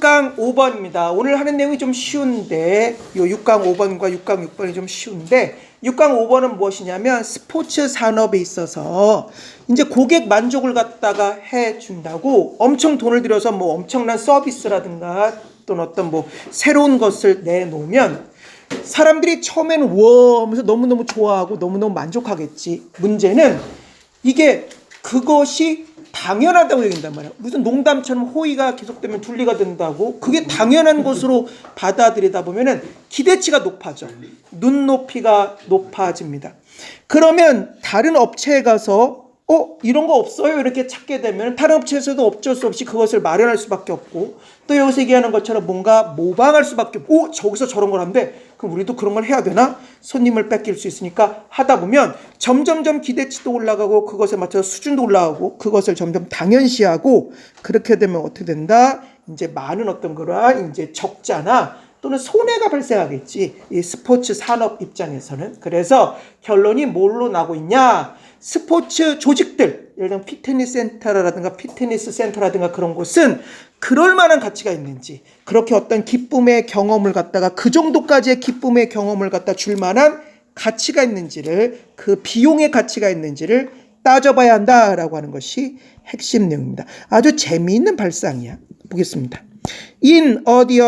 6강 5번입니다. 오늘 하는 내용이 좀 쉬운데 요 6강 5번과 6강 6번이 좀 쉬운데 6강 5번은 무엇이냐면 스포츠 산업에 있어서 이제 고객 만족을 갖다가 해준다고 엄청 돈을 들여서 뭐 엄청난 서비스라든가 또는 어떤 뭐 새로운 것을 내놓으면 사람들이 처음에는 와 하면서 너무너무 좋아하고 너무너무 만족하겠지. 문제는 이게 그것이 당연하다고 얘기한단 말이야. 무슨 농담처럼 호의가 계속되면 둘리가 된다고. 그게 당연한 것으로 받아들이다 보면은 기대치가 높아져. 눈높이가 높아집니다. 그러면 다른 업체에 가서 이런 거 없어요? 이렇게 찾게 되면 다른 업체에서도 어쩔 수 없이 그것을 마련할 수밖에 없고, 또 여기서 얘기하는 것처럼 뭔가 모방할 수밖에 없고, 저기서 저런 걸 하는데 그럼 우리도 그런 걸 해야 되나? 손님을 뺏길 수 있으니까 하다 보면 점점점 기대치도 올라가고 그것에 맞춰서 수준도 올라가고 그것을 점점 당연시하고, 그렇게 되면 어떻게 된다? 이제 많은 어떤 그러한 이제 적자나 또는 손해가 발생하겠지. 이 스포츠 산업 입장에서는. 그래서 결론이 뭘로 나고 있냐? 스포츠 조직들, 예를 들면 피트니스 센터라든가 그런 곳은 그럴 만한 가치가 있는지, 그렇게 어떤 기쁨의 경험을 갖다가 그 정도까지의 기쁨의 경험을 갖다 줄 만한 가치가 있는지를, 그 비용의 가치가 있는지를 따져봐야 한다라고 하는 것이 핵심 내용입니다. 아주 재미있는 발상이야. 보겠습니다. 어디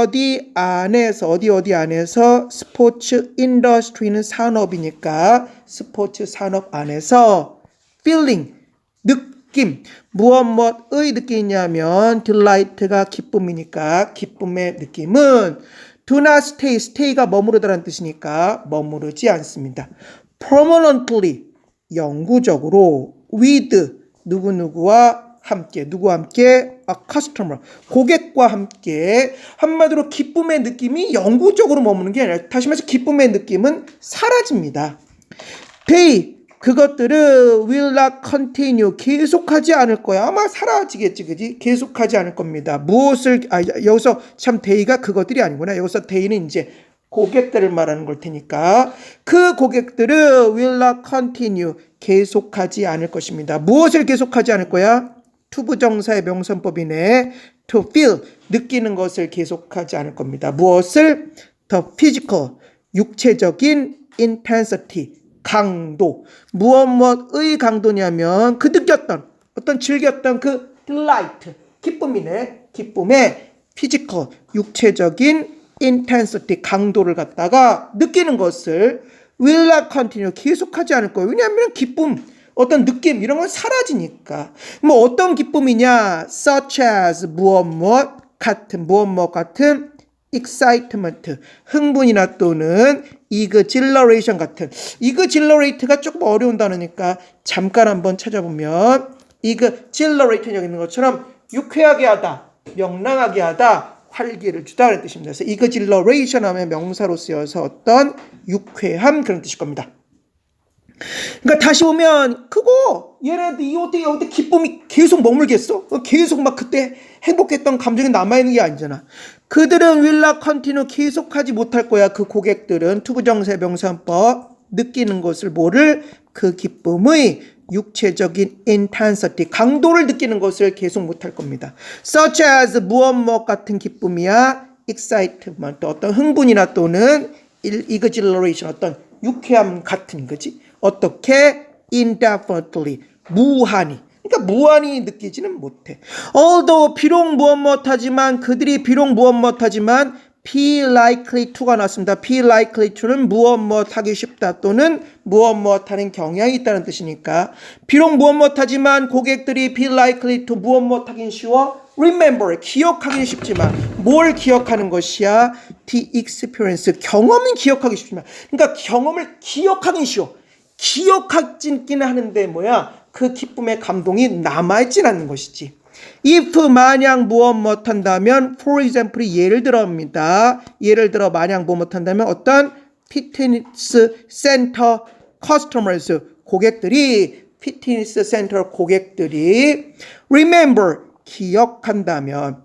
안에서 스포츠 인더스트리는 산업이니까 스포츠 산업 안에서 feeling, 느낌, 무엇의 느낌이냐면 delight가 기쁨이니까 기쁨의 느낌은 do not stay가 머무르다라는 뜻이니까 머무르지 않습니다. permanently, 영구적으로 with, 누구와 함께, a customer, 고객과 함께. 한마디로 기쁨의 느낌이 영구적으로 머무는 게 아니라, 다시 말해서 기쁨의 느낌은 사라집니다. 그것들은 will not continue, 계속하지 않을 거야. 아마 사라지겠지, 그지? 계속하지 않을 겁니다. 여기서 참 they가 그것들이 아니구나. 여기서 they는 이제 고객들을 말하는 걸 테니까, 그 고객들은 will not continue, 계속하지 않을 것입니다. 무엇을 계속하지 않을 거야? 투부정사의 명선법이네. to feel, 느끼는 것을 계속하지 않을 겁니다. 무엇을? the physical, 육체적인 intensity, 강도. 무엇의 강도냐면 그 느꼈던, 어떤 즐겼던 그 delight, 기쁨이네. 기쁨의 physical, 육체적인 intensity, 강도를 갖다가 느끼는 것을 will not continue, 계속하지 않을 거예요. 왜냐하면 기쁨, 어떤 느낌 이런 건 사라지니까. 뭐 어떤 기쁨이냐? such as 무엇 같은 excitement, 흥분이나 또는 exhilaration 같은. exhilarate가 조금 어려운 단어니까 잠깐 한번 찾아보면 exhilarate 여기 있는 것처럼 유쾌하게 하다, 명랑하게 하다, 활기를 주다 그런 뜻입니다. 그래서 exhilaration 하면 명사로 쓰여서 어떤 유쾌함 그런 뜻일 겁니다. 그러니까 다시 보면 그거 얘네들 이때 기쁨이 계속 머물겠어? 계속 막 그때 행복했던 감정이 남아있는 게 아니잖아. 그들은 will not continue, 계속하지 못할 거야. 그 고객들은 투부정사의 명사법, 느끼는 것을 뭐를? 그 기쁨의 육체적인 intensity, 강도를 느끼는 것을 계속 못할 겁니다. such as 무엇 같은 기쁨이야. excitement, 어떤 흥분이나 또는 exhilaration, 어떤 유쾌함 같은 거지. 어떻게? indefinitely, 무한히. 그러니까 무한히 느끼지는 못해. although, 비록 무엇하지만, 그들이 비록 무엇하지만 be likely to가 나왔습니다. be likely to는 무엇하기 쉽다 또는 무엇하는 경향이 있다는 뜻이니까, 비록 무엇하지만 고객들이 be likely to 무엇하긴 쉬워. remember, 기억하기는 쉽지만 뭘 기억하는 것이야? the experience, 경험은 기억하기 쉽지만, 그러니까 경험을 기억하긴 쉬워. 기억하기는 하는데 그 기쁨의 감동이 남아있진 않는 것이지. if, 만약 무엇 한다면, for example, 예를 들어입니다. 예를 들어 만약 무엇 한다면 어떤 피트니스 센터 customers, 고객들이, 피트니스 센터 고객들이 remember, 기억한다면,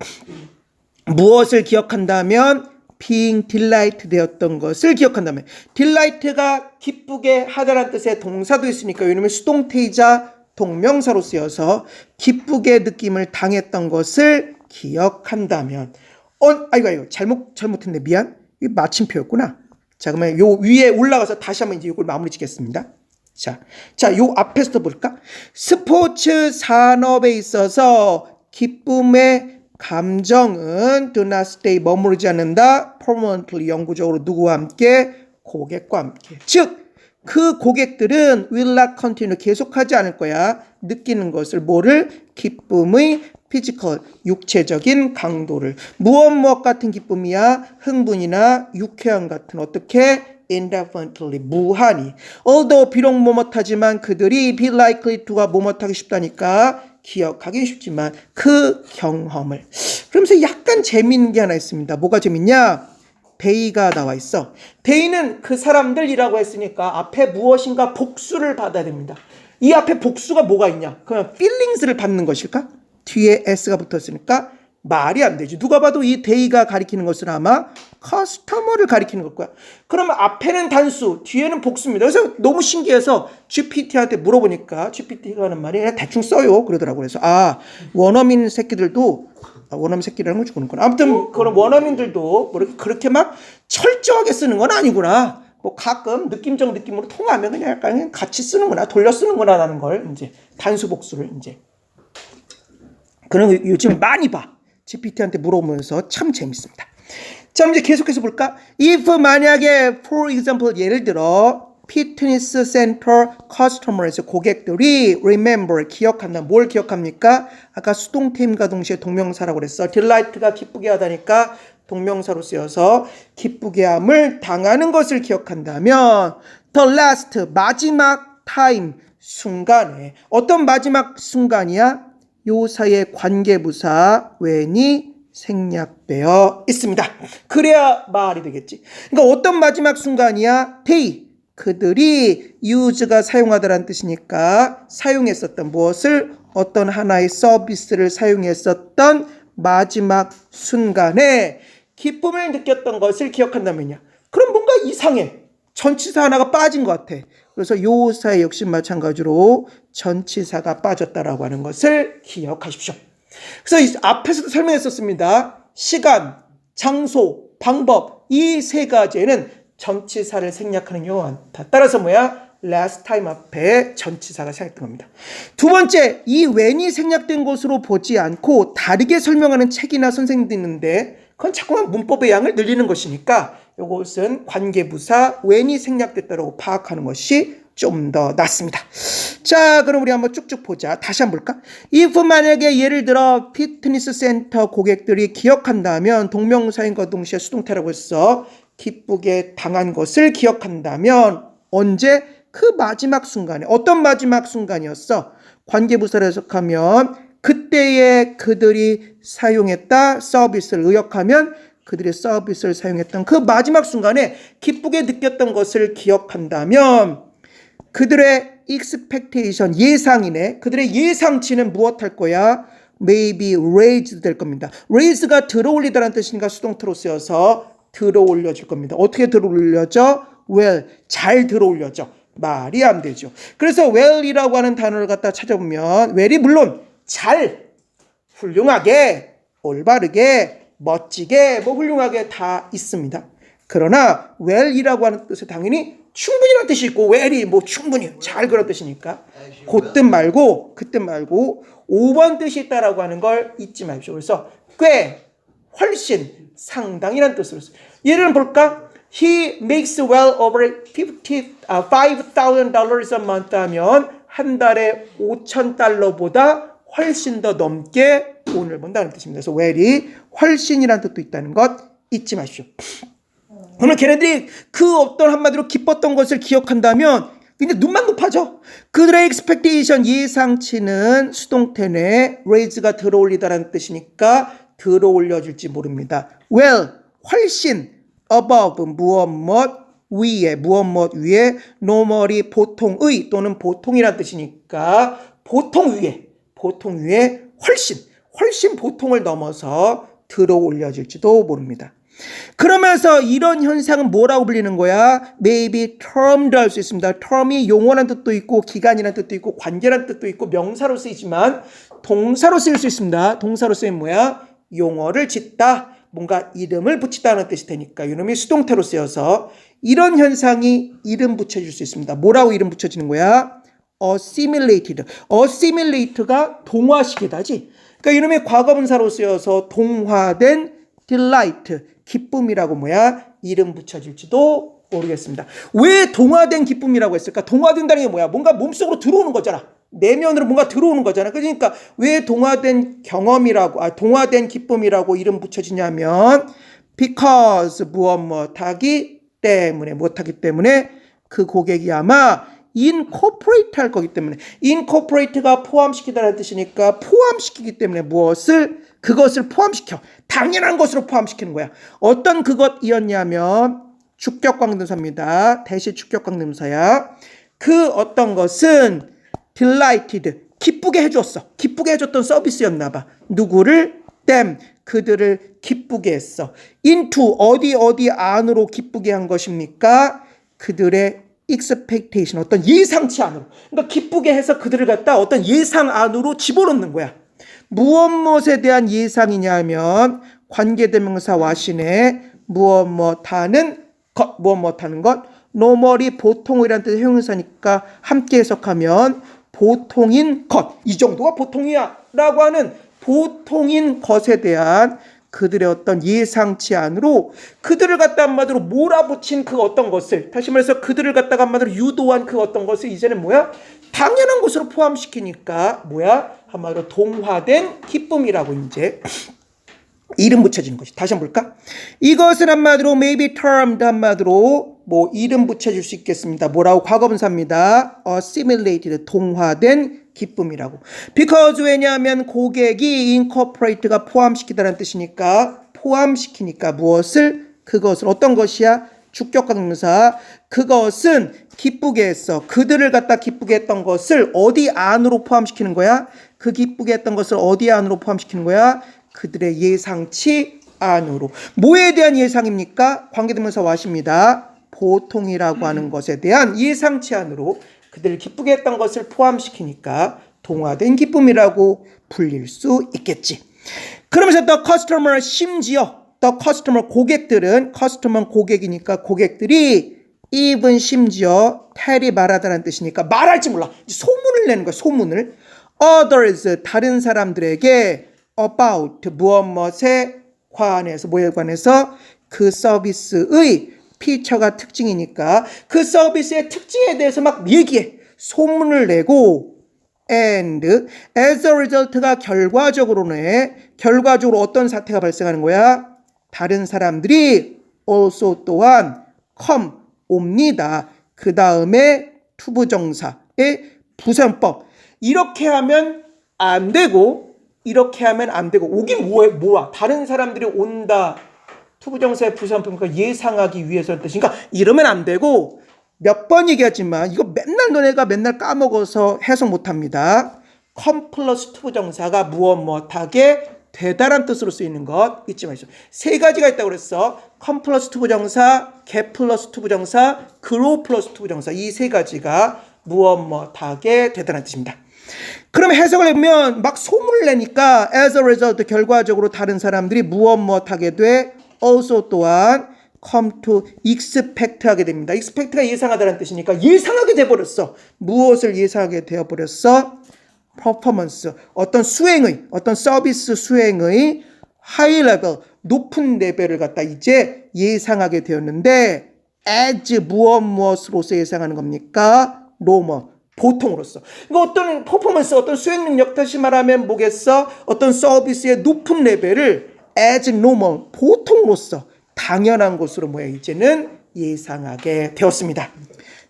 무엇을 기억한다면? being delight 되었던 것을 기억한다면, delight가 기쁘게 하다라는 뜻의 동사도 있으니까, 왜냐면 수동태이자 동명사로 쓰여서 기쁘게 느낌을 당했던 것을 기억한다면, 아이고 잘못했네. 미안. 이 마침표였구나. 자, 그러면 요 위에 올라가서 다시 한번 이제 이걸 마무리 짓겠습니다. 자, 요 앞에서도 볼까? 스포츠 산업에 있어서 기쁨의 감정은 do not stay 머무르지 않는다. permanently 영구적으로 누구와 함께? 고객과 함께. 즉 그 고객들은 will not continue 계속하지 않을 거야. 느끼는 것을 뭐를? 기쁨의 피지컬 육체적인 강도를. 무엇 같은 기쁨이야? 흥분이나 유쾌함 같은 어떻게? indefinitely 무한히. although 비록 뭐뭇하지만 그들이 be likely to가 뭐뭇하기 쉽다니까 기억하기 쉽지만 그 경험을. 그러면서 약간 재미있는 게 하나 있습니다. 뭐가 재밌냐? they가 나와 있어. they는 그 사람들이라고 했으니까 앞에 무엇인가 복수를 받아야 됩니다. 이 앞에 복수가 뭐가 있냐? 그냥 feelings를 받는 것일까? 뒤에 s가 붙었으니까 말이 안 되지. 누가 봐도 이 they가 가리키는 것은 아마 커스터머를 가리키는 걸 거야. 그러면 앞에는 단수, 뒤에는 복수입니다. 그래서 너무 신기해서 GPT한테 물어보니까 GPT가 하는 말이 그냥 대충 써요 그러더라고요. 그래서 원어민 새끼들도 원어민 새끼라는 걸 주는구나. 아무튼 그런 원어민들도 그렇게 막 철저하게 쓰는 건 아니구나. 뭐 가끔 느낌적 느낌으로 통하면 그냥 약간 같이 쓰는구나, 돌려 쓰는구나라는 걸 이제 단수 복수를 이제 그런 거 요즘 많이 봐. GPT한테 물어보면서 참 재밌습니다. 자, 이제 계속해서 볼까? if 만약에 for example 예를 들어 피트니스 센터 커스터머에서 고객들이 remember 기억한다. 뭘 기억합니까? 아까 수동태임과 동시에 동명사라고 그랬어. delight가 기쁘게 하다니까 동명사로 쓰여서 기쁘게 함을 당하는 것을 기억한다면 the last 마지막 time 순간에 어떤 마지막 순간이야? 요사의 관계부사 when이 생략되어 있습니다. 그래야 말이 되겠지. 그러니까 어떤 마지막 순간이야? they 그들이 use가 사용하다라는 뜻이니까 사용했었던 무엇을 어떤 하나의 서비스를 사용했었던 마지막 순간에 기쁨을 느꼈던 것을 기억한다면요. 그럼 뭔가 이상해. 전치사 하나가 빠진 것 같아. 그래서 요사의 역시 마찬가지로 전치사가 빠졌다라고 하는 것을 기억하십시오. 그래서 앞에서도 설명했었습니다. 시간, 장소, 방법 이 세 가지에는 전치사를 생략하는 경우가 많다. 따라서 뭐야? last time 앞에 전치사가 생략된 겁니다. 두 번째, 이 when이 생략된 것으로 보지 않고 다르게 설명하는 책이나 선생님도 있는데 그건 자꾸만 문법의 양을 늘리는 것이니까 이것은 관계부사 when이 생략됐다고 파악하는 것이 좀 더 낫습니다. 자, 그럼 우리 한번 쭉쭉 보자. 다시 한번 볼까? if 만약에 예를 들어 피트니스 센터 고객들이 기억한다면 동명사인과 동시에 수동태라고 했어. 기쁘게 당한 것을 기억한다면 언제? 그 마지막 순간에. 어떤 마지막 순간이었어? 관계부사를 해석하면 그때에 그들이 사용했다 서비스를 의역하면 그들의 서비스를 사용했던 그 마지막 순간에 기쁘게 느꼈던 것을 기억한다면 그들의 expectation 예상이네. 그들의 예상치는 무엇 할 거야? maybe raised 될 겁니다. raise가 들어올리다라는 뜻이니까 수동태로 쓰여서 들어올려질 겁니다. 어떻게 들어올려져? well, 잘 들어올려져. 말이 안 되죠. 그래서 well이라고 하는 단어를 갖다 찾아보면 well이 물론 잘, 훌륭하게, 올바르게, 멋지게, 훌륭하게 다 있습니다. 그러나 well이라고 하는 뜻은 당연히 충분히라는 뜻이 있고 well이 충분히 잘 그런 뜻이니까 그 뜻 말고 그 뜻 말고 5번 뜻이 있다라고 하는 걸 잊지 마십시오. 그래서 꽤, 훨씬, 상당이라는 뜻으로 써요. 예를 볼까? He makes well over $5,000 a month 하면 한 달에 $5,000보다 훨씬 더 넘게 돈을 번다는 뜻입니다. 그래서 well이 훨씬이라는 뜻도 있다는 것 잊지 마십시오. 그러면 걔네들이 그 어떤 한마디로 기뻤던 것을 기억한다면 근데 눈만 높아져. 그들의 expectation 예상치는 수동태네 raise가 들어올리다라는 뜻이니까 들어올려질지 모릅니다. well 훨씬 above 무엇 위에 무엇 위에 normal이 보통의 또는 보통이라는 뜻이니까 보통 위에 훨씬 보통을 넘어서 들어올려질지도 모릅니다. 그러면서 이런 현상은 뭐라고 불리는 거야? maybe term도 할 수 있습니다. term이 용어라는 뜻도 있고 기간이라는 뜻도 있고 관계라는 뜻도 있고 명사로 쓰이지만 동사로 쓰일 수 있습니다. 동사로 쓰이면 뭐야? 용어를 짓다, 뭔가 이름을 붙이다는 뜻이 되니까 이놈이 수동태로 쓰여서 이런 현상이 이름 붙여질 수 있습니다. 뭐라고 이름 붙여지는 거야? assimilated. assimilate가 동화시키다지. 그러니까 이놈의 과거분사로 쓰여서 동화된 delight, 기쁨이라고 뭐야? 이름 붙여질지도 모르겠습니다. 왜 동화된 기쁨이라고 했을까? 동화된다는 게 뭐야? 뭔가 몸속으로 들어오는 거잖아. 내면으로 뭔가 들어오는 거잖아. 그러니까 왜 동화된 경험이라고, 동화된 기쁨이라고 이름 붙여지냐면 because 무엇하기 때문에, 무엇하기 때문에 그 고객이 아마 incorporate 할 거기 때문에, incorporate가 포함시키다라는 뜻이니까 포함시키기 때문에 그것을 포함시켜. 당연한 것으로 포함시키는 거야. 어떤 그것이었냐면 주격관계대명사입니다. 대시 주격관계대명사야. 그 어떤 것은 delighted, 기쁘게 해줬어. 기쁘게 해줬던 서비스였나 봐. 누구를? them, 그들을 기쁘게 했어. into, 어디 안으로 기쁘게 한 것입니까? 그들의 expectation, 어떤 예상치 안으로. 그러니까 기쁘게 해서 그들을 갖다 어떤 예상 안으로 집어넣는 거야. 무엇에 대한 예상이냐면 관계대명사 와신에 무엇하는 것, normally 보통이라는 뜻의 형용사니까 함께 해석하면 보통인 것, 이 정도가 보통이야 라고 하는 보통인 것에 대한 그들의 어떤 예상치 안으로 그들을 갖다 한마디로 몰아붙인 그 어떤 것을, 다시 말해서 그들을 갖다가 한마디로 유도한 그 어떤 것을 이제는 뭐야? 당연한 것으로 포함시키니까 뭐야? 한마디로 동화된 기쁨이라고 이제 이름 붙여지는 것이. 다시 한번 볼까? 이것은 한마디로 maybe termed, 한마디로 뭐 이름 붙여줄 수 있겠습니다. 뭐라고? 과거분사입니다. assimilated, 동화된 기쁨이라고. because, 왜냐하면 고객이 incorporate가 포함시키다라는 뜻이니까 포함시키니까 무엇을? 그것을. 어떤 것이야? 주격관계대명사. 그것은 기쁘게 했어. 그들을 갖다 기쁘게 했던 것을 어디 안으로 포함시키는 거야? 그 기쁘게 했던 것을 어디 안으로 포함시키는 거야? 그들의 예상치 안으로. 뭐에 대한 예상입니까? 관계대명사 와십니다. 보통이라고 하는 것에 대한 예상치 안으로 그들을 기쁘게 했던 것을 포함시키니까 동화된 기쁨이라고 불릴 수 있겠지. 그러면서 the customer, 심지어 the customer, 고객들은, customer는 고객이니까 고객들이 even, 심지어 tell이 말하다라는 뜻이니까 말할지 몰라. 소문을 내는 거야. 소문을. others, 다른 사람들에게 about, 무엇에 관해서, 뭐에 관해서? 그 서비스의 피처가 특징이니까 그 서비스의 특징에 대해서 막 얘기해. 소문을 내고 and as a result가 결과적으로 어떤 사태가 발생하는 거야? 다른 사람들이 also, 또한 come, 옵니다. 그 다음에 투부정사의 부사용법. 이렇게 하면 안 되고 이렇게 하면 안 되고. 오긴 뭐야? 다른 사람들이 온다. 투부정사의 부사용법이니까 예상하기 위해서는 뜻인가? 이러면 안 되고. 몇 번 얘기하지만 이거 맨날 너네가 맨날 까먹어서 해석 못합니다. come 플러스 투부정사가 무엇하게 되다란 뜻으로 쓰이는 것 잊지 마시죠. 세 가지가 있다고 그랬어. come 플러스 투부정사, get 플러스 투부정사, grow 플러스 투부정사. 이 세 가지가 무엇하게 되다란 뜻입니다. 그럼 해석을 해보면 막 소문을 내니까 as a result, 결과적으로 다른 사람들이 무엇하게 돼? also, 또한 come to expect 하게 됩니다. expect가 예상하다는 뜻이니까 예상하게 돼버렸어. 무엇을 예상하게 되어버렸어? performance, 어떤 수행의, 어떤 서비스 수행의 high level, 높은 레벨을 갖다 이제 예상하게 되었는데 as 무엇으로서 예상하는 겁니까? normal, 보통으로서. 그러니까 어떤 퍼포먼스, 어떤 수행 능력, 다시 말하면 뭐겠어? 어떤 서비스의 높은 레벨을 as normal, 보통으로서 당연한 것으로 뭐야 이제는 예상하게 되었습니다.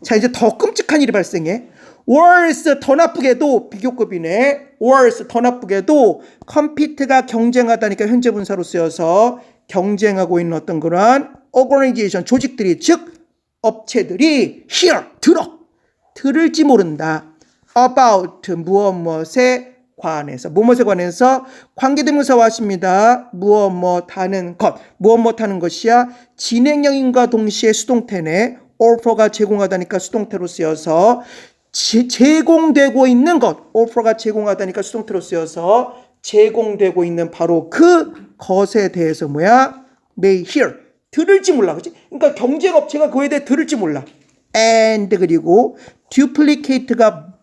자, 이제 더 끔찍한 일이 발생해. worse, 더 나쁘게도, 비교급이네. worse, 더 나쁘게도 compete가 경쟁하다니까 현재 분사로 쓰여서 경쟁하고 있는 어떤 그러한 organization, 조직들이, 즉 업체들이 hear, 들을지 모른다. about, 무엇에 관해서, 무엇에 관해서 관계대명사 왔습니다. 무엇하는 것, 무엇하는 것이야? 진행형인과 동시에 수동태네. offer가 제공하다니까 수동태로 쓰여서 제공되고 있는 것, offer가 제공하다니까 수동태로 쓰여서 제공되고 있는 바로 그 것에 대해서 뭐야? may hear. 들을지 몰라. 그치? 그러니까 경쟁업체가 그거에 대해 들을지 몰라. and 그리고 duplicate가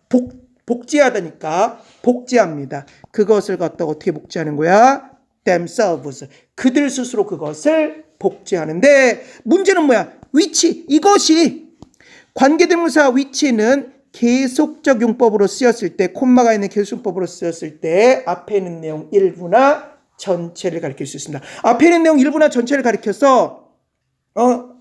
복제하다니까 복제합니다. 그것을 갖다가 어떻게 복제하는 거야? themselves. 그들 스스로 그것을 복제하는데 문제는 뭐야? which. 이것이 관계대명사 which는 계속적 용법으로 쓰였을 때 콤마가 있는 계속법으로 쓰였을 때 앞에 있는 내용 일부나 전체를 가리킬 수 있습니다. 앞에 있는 내용 일부나 전체를 가리켜서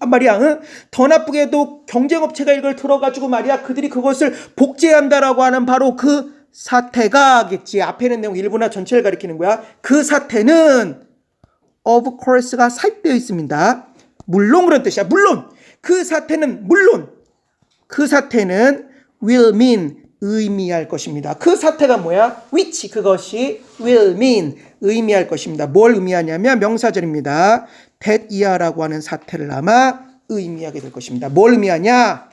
말이야, 응? 더 나쁘게도 경쟁업체가 이걸 들어가지고 말이야, 그들이 그것을 복제한다라고 하는 바로 그 사태가겠지. 앞에 있는 내용 일부나 전체를 가리키는 거야. 그 사태는 of course가 삽입되어 있습니다. 물론 그런 뜻이야. 물론 그 사태는 will mean 의미할 것입니다. 그 사태가 뭐야? which 그것이 will mean 의미할 것입니다. 뭘 의미하냐면 명사절입니다. that 이하라고 하는 사태를 아마 의미하게 될 것입니다. 뭘 의미하냐?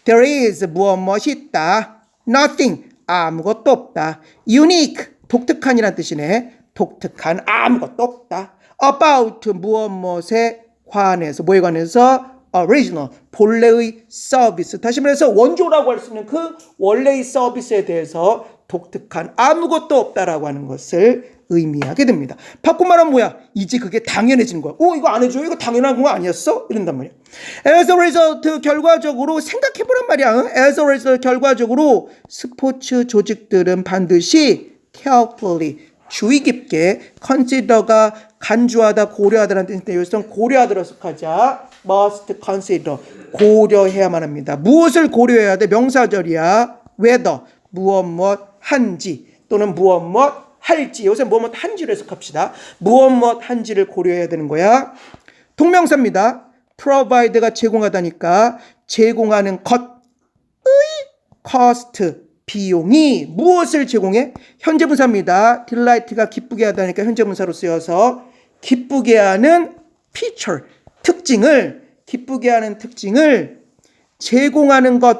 There is 무엇이 있다. Nothing 아무것도 없다. Unique 독특한이란 뜻이네. 독특한 아무것도 없다. About 무엇에 관해서 뭐에 관해서 original 본래의 서비스. 다시 말해서 원조라고 할 수 있는 그 원래의 서비스에 대해서 독특한 아무것도 없다라고 하는 것을 의미하게 됩니다. 바꿔 말하면 뭐야? 이제 그게 당연해지는 거야. 이거 안 해줘요? 이거 당연한 거 아니었어? 이런단 말이야. As a result 결과적으로 생각해보란 말이야. As a result 결과적으로 스포츠 조직들은 반드시 carefully 주의 깊게 consider가 간주하다 고려하다라는 뜻인데 여기서는 고려하다로 해석하자. must consider 고려해야만 합니다. 무엇을 고려해야 돼? 명사절이야. whether 무엇 한지 또는 무엇 할지. 요새 무엇 한지로 해석합시다. 무엇 한지를 고려해야 되는 거야. 동명사입니다. provide가 제공하다니까 제공하는 것의 cost 비용이 무엇을 제공해? 현재분사입니다. delight가 기쁘게 하다니까 현재분사로 쓰여서 기쁘게 하는 feature 기쁘게 하는 특징을 제공하는 것의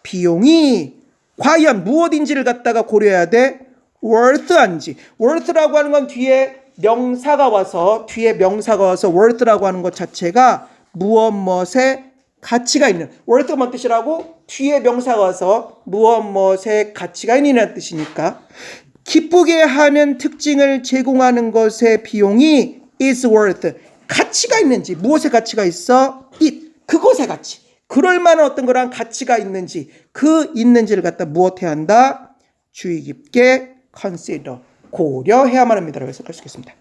비용이 과연 무엇인지를 갖다가 고려해야 돼? worth한지. worth라고 하는 건 뒤에 명사가 와서 worth라고 하는 것 자체가 무엇에 가치가 있는. worth가 뭔 뜻이라고? 뒤에 명사가 와서 무엇에 가치가 있는 뜻이니까 기쁘게 하는 특징을 제공하는 것의 비용이 is worth. 가치가 있는지. 무엇에 가치가 있어? it. 그것의 가치. 그럴 만한 어떤 거랑 가치가 있는지. 그 있는지를 갖다 무엇해야 한다? 주의 깊게 consider. 고려해야만 합니다. 라고 해석할 수 있겠습니다.